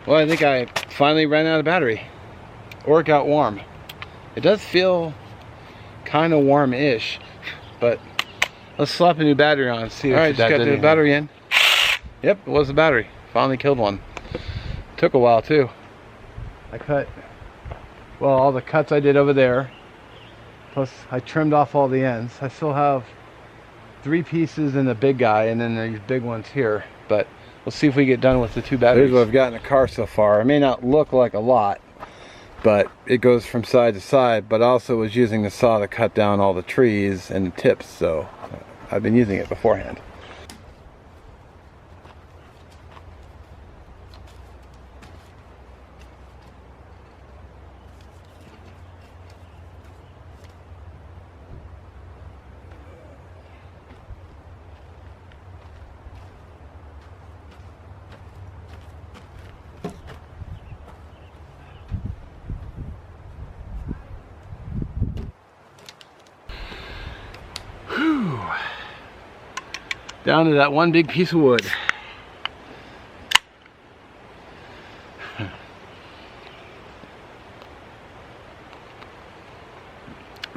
Well, I think I finally ran out of battery. Or it got warm. It does feel kind of warm-ish, but let's slap a new battery on and see if that got the battery in. Yep, it was the battery. Finally killed one. Took a while too. I cut, well, all the cuts I did over there, plus I trimmed off all the ends. I still have 3 pieces in the big guy, and then these big ones here, but we'll see if we get done with the 2 batteries. Here's what I've got in the car so far. It may not look like a lot, but it goes from side to side, but also was using the saw to cut down all the trees and the tips, so I've been using it beforehand. Down to that one big piece of wood. I'm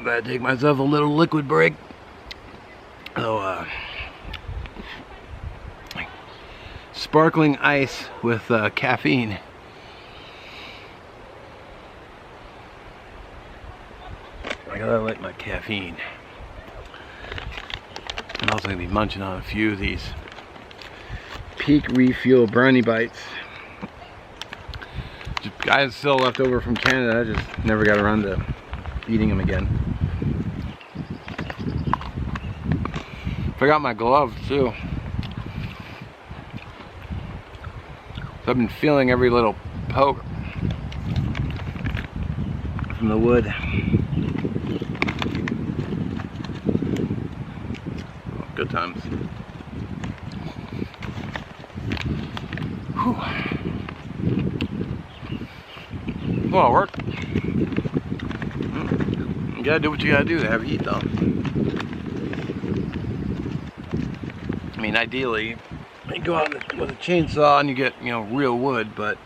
gonna take myself a little liquid break. So, sparkling ice with caffeine. I gotta like my caffeine. I'm also going to be munching on a few of these Peak Refuel Brownie Bites. I had still left over from Canada, I just never got around to eating them again. Forgot my gloves too. So I've been feeling every little poke from the wood. Good times. Whew. Well, it worked. You gotta do what you gotta do to have it eat, though. I mean, ideally, you go out with a chainsaw and you get, you know, real wood, but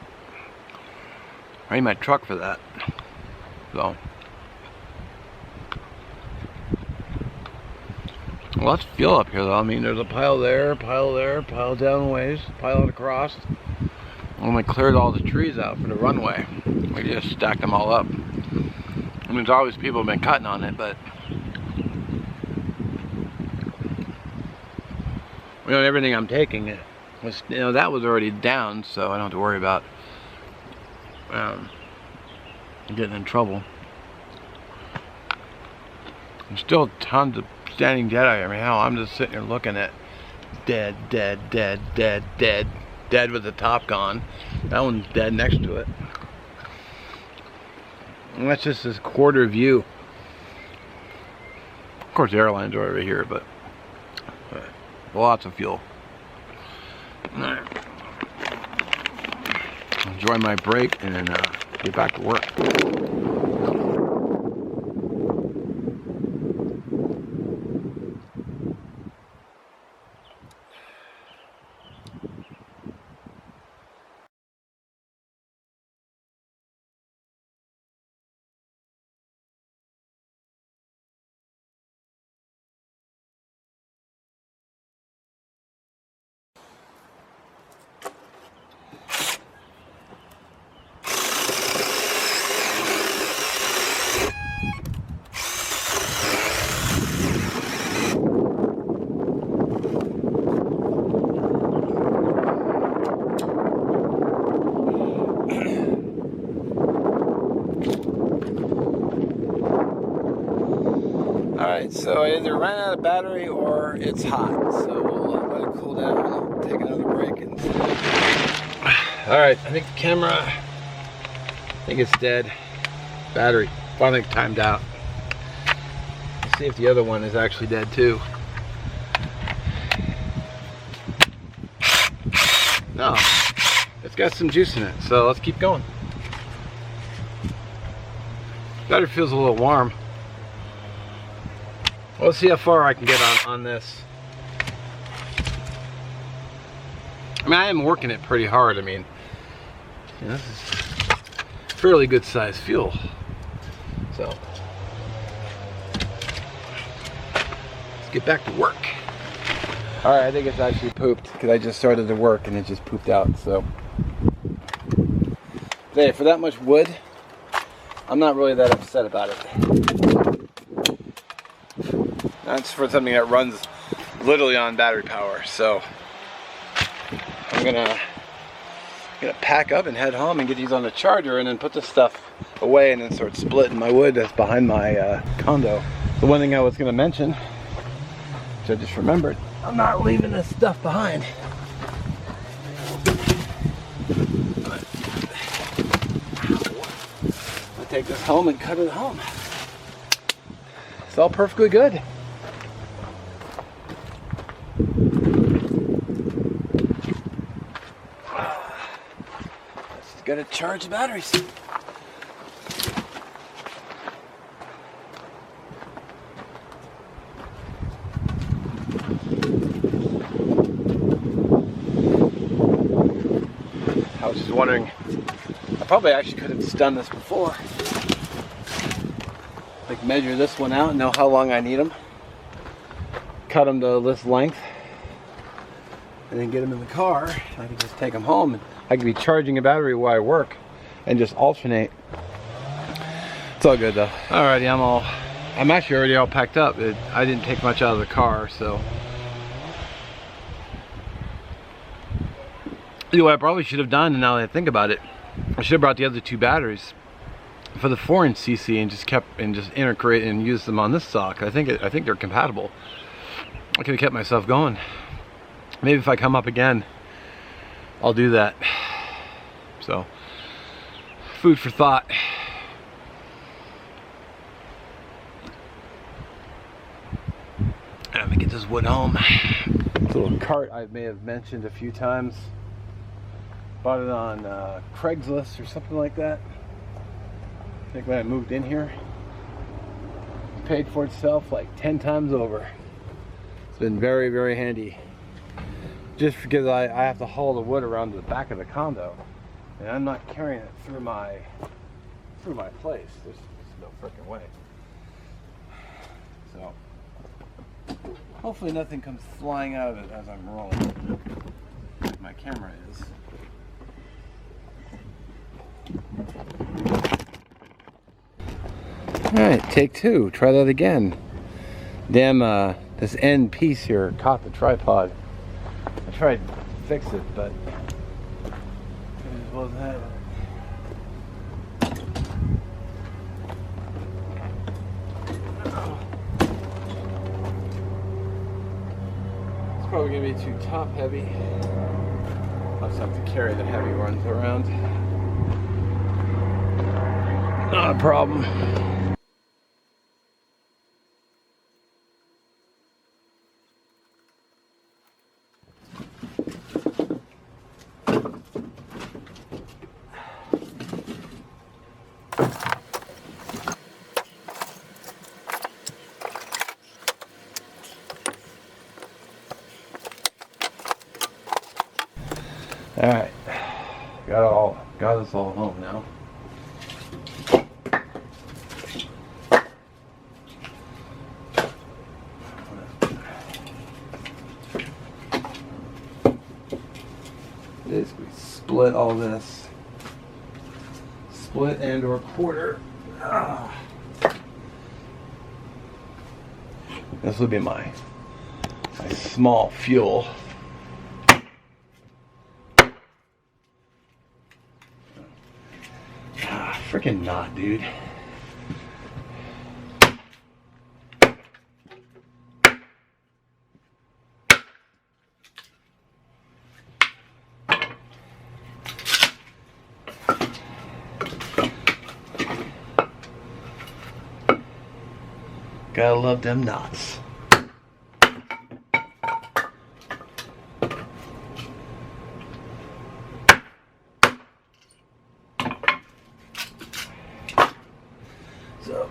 I need my truck for that. So. Lots of fuel up here though. I mean, there's a pile there, pile down ways, pile across. When we cleared all the trees out for the runway, we just stacked them all up. I mean, there's always people have been cutting on it, but you know, everything I'm taking, it was, you know, that was already down, so I don't have to worry about getting in trouble. There's still tons of standing dead out here. I mean, hell, I'm just sitting here looking at dead with the top gone. That one's dead next to it. And that's just this quarter view. Of course, the airlines are over here, but lots of fuel. Alright. Enjoy my break and then get back to work. Alright, so I either ran out of battery or it's hot, so we'll let it cool down. I'll take another break. Alright, I think the camera, I think it's dead. Battery finally timed out. Let's see if the other one is actually dead too. No, it's got some juice in it, so let's keep going. Battery feels a little warm. Let's see how far I can get on this. I mean, I am working it pretty hard. I mean, And this is fairly good sized fuel. So let's get back to work. All right, I think it's actually pooped because I just started to work and it just pooped out. So hey, for that much wood, I'm not really that upset about it. That's for something that runs literally on battery power. So I'm gonna pack up and head home and get these on the charger and then put this stuff away and then start splitting my wood that's behind my condo. The one thing I was gonna mention, which I just remembered, I'm not leaving this stuff behind. I'll take this home and cut it at home. It's all perfectly good. Just gotta charge the batteries. I was just wondering, I probably actually could have done this before. Like measure this one out and know how long I need them. Cut them to this length. And then get them in the car. I can just take them home. And I could be charging a battery while I work and just alternate. It's all good though. Alrighty, I'm actually already all packed up. I didn't take much out of the car, so. You know what I probably should have done, and now that I think about it, I should have brought the other two batteries for the 4-inch CC and just integrate and use them on this stock. I think they're compatible. I could have kept myself going. Maybe if I come up again, I'll do that. So, food for thought. I'm gonna get this wood home. This little cart I may have mentioned a few times. Bought it on Craigslist or something like that. I think when I moved in here, it paid for itself like 10 times over. It's been very, very handy. Just because I have to haul the wood around to the back of the condo, and I'm not carrying it through my place. There's no freaking way. So hopefully nothing comes flying out of it as I'm rolling, like my camera is. Alright, take two. Try that again. Damn, this end piece here caught the tripod. I tried to fix it, but it just wasn't having it. It's probably going to be too top heavy. I'll just have to carry the heavy ones around. Not a problem. All right, got us all home now. Basically split all this, split and or quarter. This would be my small fuel. Freaking knot, dude. Gotta love them knots. So,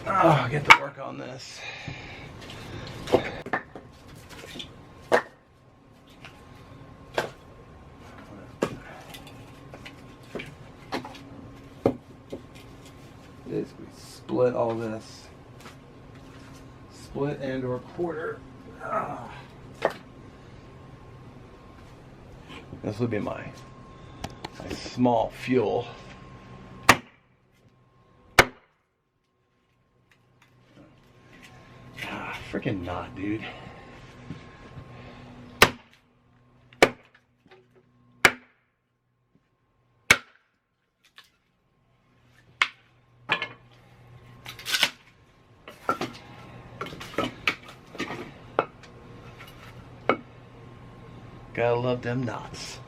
I'll get to work on this. split all this. Split and or quarter. This would be my small fuel. Freaking knot, dude. Gotta love them knots.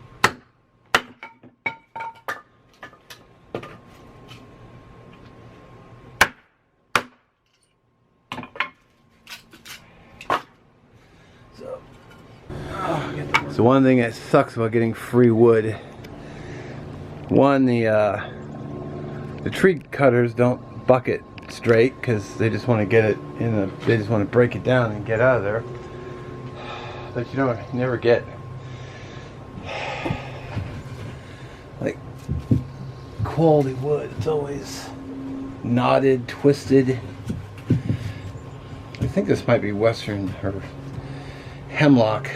So one thing that sucks about getting free wood, one, the tree cutters don't bucket straight because they just want to get it in the, they just want to break it down and get out of there. But you don't never get like quality wood. It's always knotted, twisted. I think this might be western or hemlock.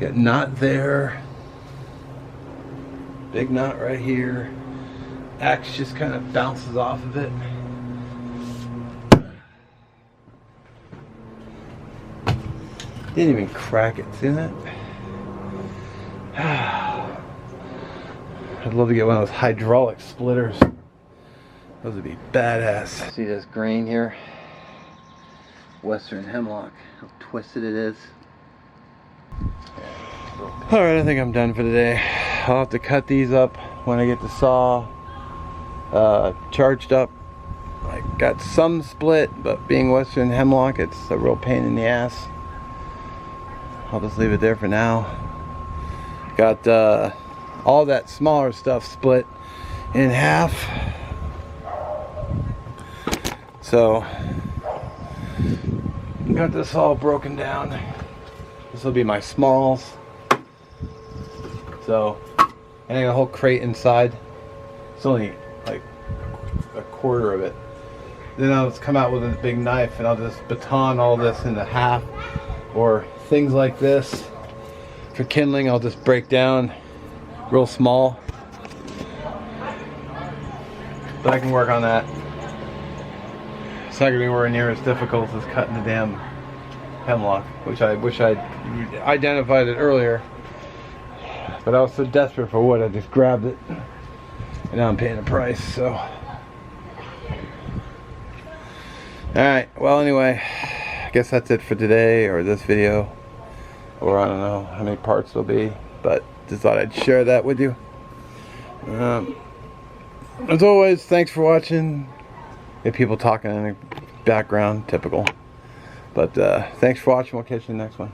Got knot there, big knot right here. Axe just kind of bounces off of it. Didn't even crack it. See that? I'd love to get one of those hydraulic splitters. Those would be badass. See this grain here? Western hemlock. How twisted it is. Alright, I think I'm done for today. I'll have to cut these up when I get the saw charged up. I got some split, but being western hemlock, it's a real pain in the ass. I'll just leave it there for now. Got all that smaller stuff split in half. So, got this all broken down. This will be my smalls. So, and I got a whole crate inside. It's only like a quarter of it. Then I'll just come out with a big knife and I'll just baton all this into half. Or things like this. For kindling, I'll just break down real small. But I can work on that. It's not going to be anywhere near as difficult as cutting the damn hemlock, which I wish I'd identified it earlier. But I was so desperate for wood, I just grabbed it. And now I'm paying the price, so. Alright, well anyway, I guess that's it for today, or this video. Or I don't know how many parts there'll be, but just thought I'd share that with you. As always, thanks for watching. Get people talking in the background, typical. But thanks for watching, we'll catch you in the next one.